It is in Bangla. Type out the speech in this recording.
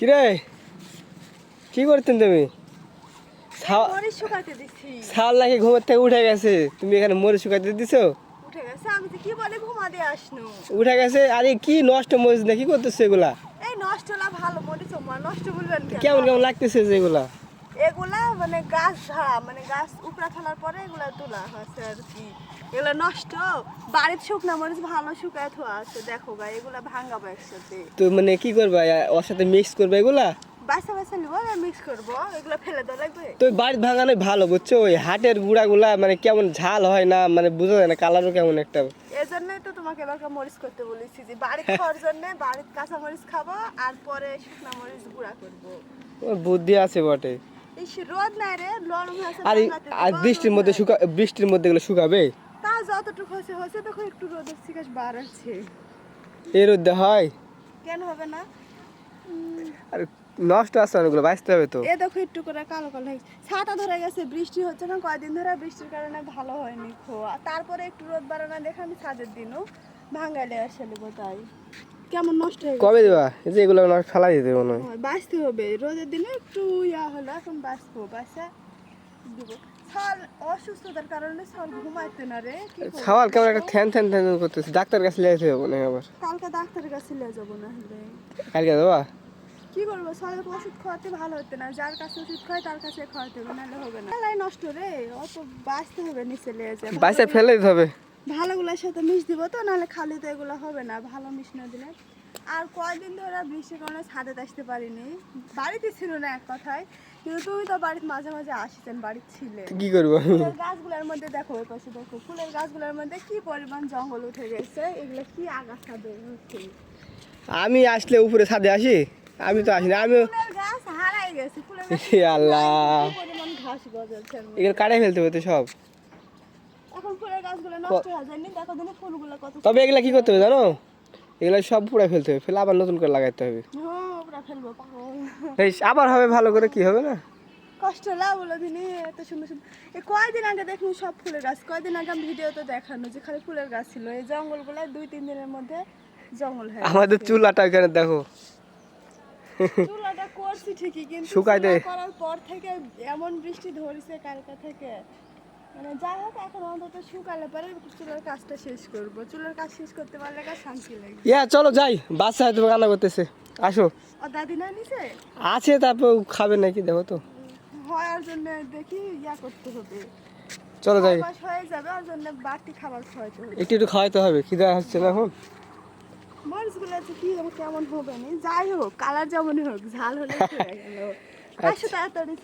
কিরে কি করতেন তুমি? মরিচ শুকাতে দিছি। শাল নাকি ঘুমের থেকে উঠে গেছে, তুমি এখানে মরিচ শুকাতে দিছো? উঠে গেছে, আমি তো কি বলে ঘুমা দিয়ে আসনু। উঠে গেছে? আরে কি নষ্ট মরিচ না, কি করতেছো এগুলা? এই নষ্ট না, ভালো মরিচ মা, নষ্ট বলবেন কেন? কেমন কেমন লাগতেছে যে এগুলা? এগুলা মানে গাছ ঝাড়া, মানে গাছ উপড়া ফেলার পরে এগুলা তোলা হচ্ছে আর কি। এগুলা নষ্ট, বাড়ির শুকনা মরিচ ভালো শুকায় থোয়া আছে, দেখো গা এগুলা ভাঙাবো একসাথে। তো মানে কি করবা, ওর সাথে মিক্স করবে এগুলা? বাসা বাসা নিবো আর মিক্স করবো, এগুলা ফেলে দেওয়া লাগবে। তো বাড়ি ভাঙানোই ভালো, বুঝছো? ওই হাটের গুঁড়াগুলা মানে কেমন ঝাল হয় না, মানে বোঝা যায় না, কালারও কেমন একটা। এই জন্যই তো তোমাকে এবার মরিচ করতে বলেছি, যে বাড়ির খাওয়ার জন্য বাড়ির কাঁচা মরিচ খাবো আর পরে শুকনা মরিচ গুঁড়া করবো। ওর বুদ্ধি আছে বটে। এই রোদ নাই রে, নরম হয়েছে। আর বৃষ্টির মধ্যে এগুলো শুকাবে? তা যতটুকু হয়েছে হয়েছে, দেখো একটু রোদের শিকাশ বাড়াচ্ছে। এই রোদে হয়? কেন হবে না? আর নষ্ট আছে অনেকগুলো, বাঁচতে হবে তো। এ দেখো একটু করে কালো কালো হয়েছে, ছাতা ধরে গেছে, বৃষ্টি হচ্ছে না কয়দিন ধরে, বৃষ্টির কারণে ভালো হয়নি খোয়া। তারপরে একটু রোদ বাড়ানো দেখে আমি ছাদের দিনও ভাঙাইলে আসে নেবো, তাই কেমন নষ্ট হয়ে কবে গেছে। দেবা? এই যে এগুলো ফেলাই দিতে মনে হয়। বাঁচতে হবে, রোদের দিনে একটু ইয়া হলো, এখন বাঁচবো, বাঁচা দিব। ছল অসুস্থতার কারণে ছল ঘুমাইতে না রে, কি করবো? ছাওয়াল কেমন একটা থ্যান থ্যান থ্যান করতেছে, ডাক্তার কাছে লিয়ে যেতে হবে না আবার? কালকে ডাক্তারের কাছে নিয়ে যাবো না হলে। কালকে দেবা? কি করবো, ছলের ওষুধ খাওয়াতে ভালো হতো না, যার কাছে ওষুধ খায় তার কাছে খাওয়াতে হবে, নাহলে হবে না। খেলাই নষ্ট রে, অত বাঁচতে হবে, নিচে লিয়ে যায়। বাচ্চা ফেলে দিতে হবে। ভালোগুলোর সাথে মিশ দিব তো, নাহলে খালি তো এগুলো হবে না, ভালো মিশ না দিলে। আর কয়দিন ধরে বৃষ্টির কারণে ছাদে আসতে পারিনি, বাড়িতে ছিল না এক কথায়। কিন্তু তুমি তো বাড়িতে মাঝে মাঝে আসছেন, বাড়িতে ছিলে। কি করবো? ফুলের গাছগুলোর মধ্যে দেখো, ওই পাশে দেখো, ফুলের গাছগুলোর মধ্যে কি পরিমাণ জঙ্গল উঠে গেছে, এগুলো কি আগাছা বের হচ্ছে। আমি আসলে উপরে ছাদে আসি? আমি তো আসি না, আমিও। ফুলের গাছ হারাই গেছে, ফুলের গাছ আল্লাহ, কি পরিমাণ ঘাস গজাচ্ছে এর মধ্যে। এগুলো কাটাই ফেলতে হবে তো সব। এখন ফুলের গাছগুলো নষ্ট হয়ে যায়নি, দেখো দিনে ফুলগুলো কত। তবে এগুলা কি করতে হবে জানো? এগুলা সব পুরাই ফেলতে হবে, ফেলে আবার নতুন করে লাগাইতে হবে। হ্যাঁ, ওরা ফেলবো পাগল। এই আবার হবে ভালো করে, কি হবে না? কষ্ট লাভ বলো দিনে, এত সুন্দর সুন্দর। এই কয়দিন আগে দেখুন সব ফুলের গাছ, কয়দিন আগে আমি ভিডিওতে দেখানো যে খালি ফুলের গাছ ছিল, এই জঙ্গলগুলো 2-3 দিনের মধ্যে জঙ্গল হয়ে আমাদের গেছে। চুলাটা এখানে দেখো। চুলাটা করছি ঠিকই, কিন্তু শুকাই দে। চুলা করার পর থেকে এমন বৃষ্টি ধরেছে কালকা থেকে, মানে যাই হোক, এখন অন্তত শুকালে পরে চুলার কাজটা শেষ করব। চুলার কাজ শেষ করতে পারলে শান্তি লাগে। ইয়া চলো যাই, বাচ্চা হয়তো কান্না করতেছে, আসো। ও দাদি না নিচে আছে, তারপর খাবে নাকি দেখো তো। হওয়ার জন্য দেখি ইয়া করতে হবে, চলো যাই, বয়স হয়ে যাবে, ওর জন্য বাড়তি খাবার খাওয়াতে হবে। একটু একটু খাওয়াইতে হবে, খিদা হচ্ছে না এখন। মরিচগুলো আছে কি কেমন হবে না, যাই হোক কালার যেমনই হোক, ঝাল হলে গেল। আসো তাড়াতাড়ি,